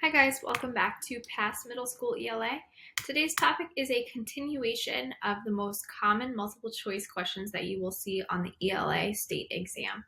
Hi guys, welcome back to Past Middle School ELA. Today's topic is a continuation of the most common multiple choice questions that you will see on the ELA state exam.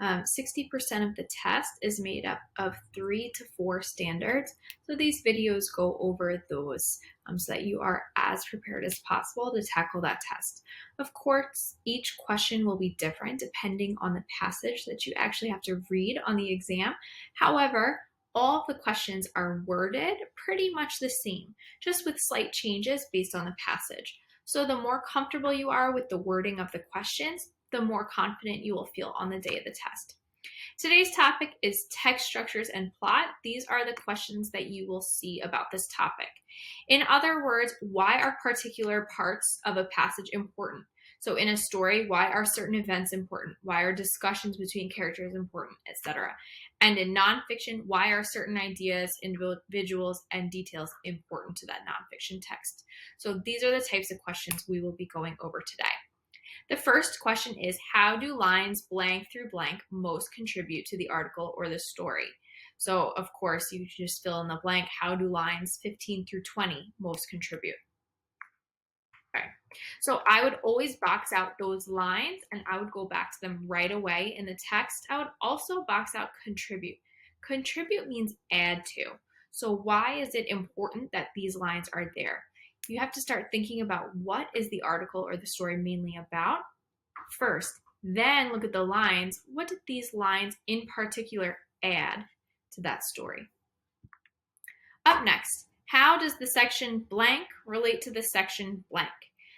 60% of the test is made up of 3 to 4 standards. So these videos go over those so that you are as prepared as possible to tackle that test. Of course, each question will be different depending on the passage that you actually have to read on the exam. However, all of the questions are worded pretty much the same, just with slight changes based on the passage. So the more comfortable you are with the wording of the questions, the more confident you will feel on the day of the test. Today's topic is text structures and plot. These are the questions that you will see about this topic. In other words, why are particular parts of a passage important? So in a story, why are certain events important? Why are discussions between characters important, etc.? And in nonfiction, why are certain ideas, individuals, and details important to that nonfiction text? So these are the types of questions we will be going over today. The first question is, how do lines blank through blank most contribute to the article or the story? So, of course, you just fill in the blank. How do lines 15 through 20 most contribute? Okay. So I would always box out those lines and I would go back to them right away in the text. I would also box out contribute. Contribute means add to. So why is it important that these lines are there? You have to start thinking about what is the article or the story mainly about first. Then look at the lines. What did these lines in particular add to that story? Up next, how does the section blank relate to the section blank?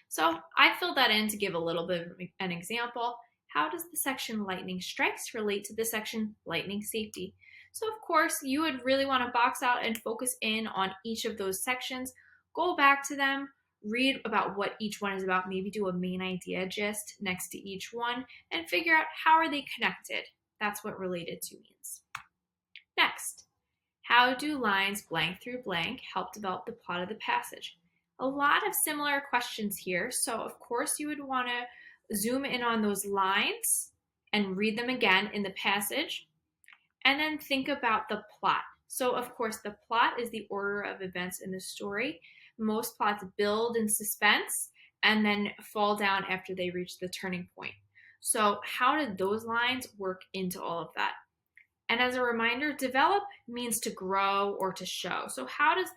So I filled that in to give a little bit of an example. How does the section lightning strikes relate to the section lightning safety? So of course, you would really want to box out and focus in on each of those sections. Go back to them, read about what each one is about, maybe do a main idea gist next to each one, and figure out how are they connected. That's what related to means. Next, how do lines blank through blank help develop the plot of the passage? A lot of similar questions here, so of course you would want to zoom in on those lines and read them again in the passage, and then think about the plot. So of course the plot is the order of events in the story. Most plots build in suspense and then fall down after they reach the turning point. So how did those lines work into all of that? And as a reminder, develop means to grow or to show. So how does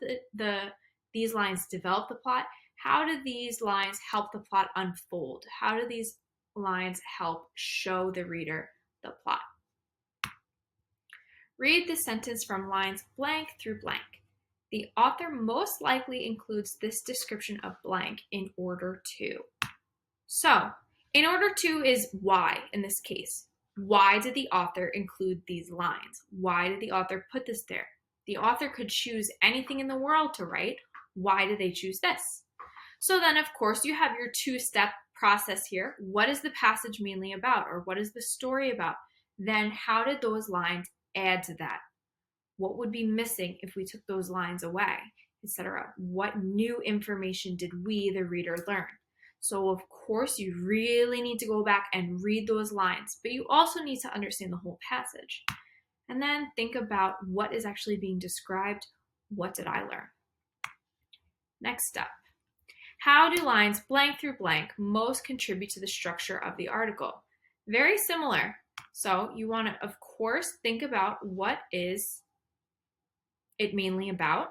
these lines develop the plot? How do these lines help the plot unfold? How do these lines help show the reader the plot? Read the sentence from lines blank through blank. The author most likely includes this description of blank in order to. So, in order to is why in this case. Why did the author include these lines? Why did the author put this there? The author could choose anything in the world to write. Why did they choose this? So then, of course, you have your two-step process here. What is the passage mainly about? Or what is the story about? Then how did those lines add to that? What would be missing if we took those lines away, etc.? What new information did we, the reader, learn? So of course you really need to go back and read those lines, but you also need to understand the whole passage. And then think about what is actually being described. What did I learn? Next up, how do lines blank through blank most contribute to the structure of the article? Very similar. So you want to, of course, think about what is it mainly about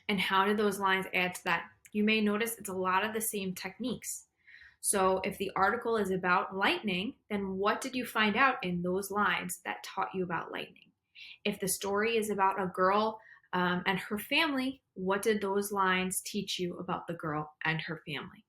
and how do those lines add to that. You may notice it's a lot of the same techniques. So if the article is about lightning, then what did you find out in those lines that taught you about lightning? If the story is about a girl and her family, what did those lines teach you about the girl and her family?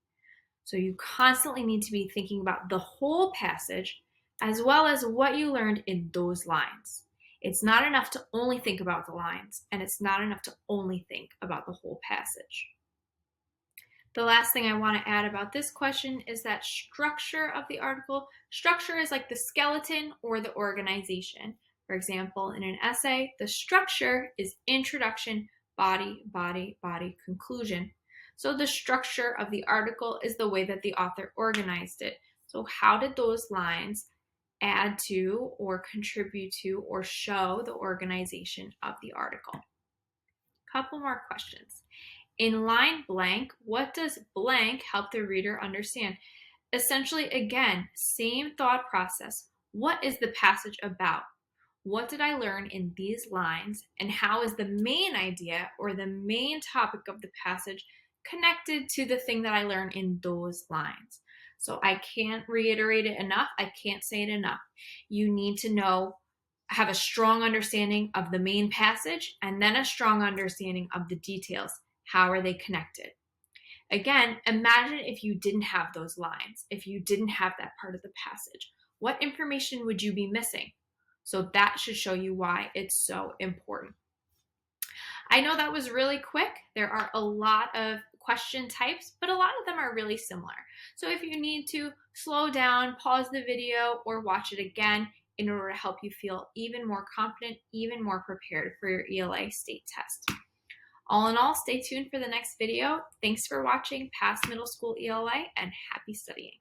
So you constantly need to be thinking about the whole passage as well as what you learned in those lines. It's not enough to only think about the lines, and it's not enough to only think about the whole passage. The last thing I want to add about this question is that structure of the article. Structure is like the skeleton or the organization. For example, in an essay, the structure is introduction, body, body, body, conclusion. So the structure of the article is the way that the author organized it. So how did those lines add to or contribute to or show the organization of the article? Couple more questions. In line blank, what does blank help the reader understand? Essentially, again, same thought process. What is the passage about? What did I learn in these lines? And how is the main idea or the main topic of the passage connected to the thing that I learned in those lines? So I can't reiterate it enough. I can't say it enough. You need to have a strong understanding of the main passage and then a strong understanding of the details. How are they connected? Again, imagine if you didn't have those lines, if you didn't have that part of the passage. What information would you be missing? So that should show you why it's so important. I know that was really quick. There are a lot of question types, but a lot of them are really similar. So if you need to slow down, pause the video, or watch it again in order to help you feel even more confident, even more prepared for your ELA state test. All in all, stay tuned for the next video. Thanks for watching Pass Middle School ELA and happy studying.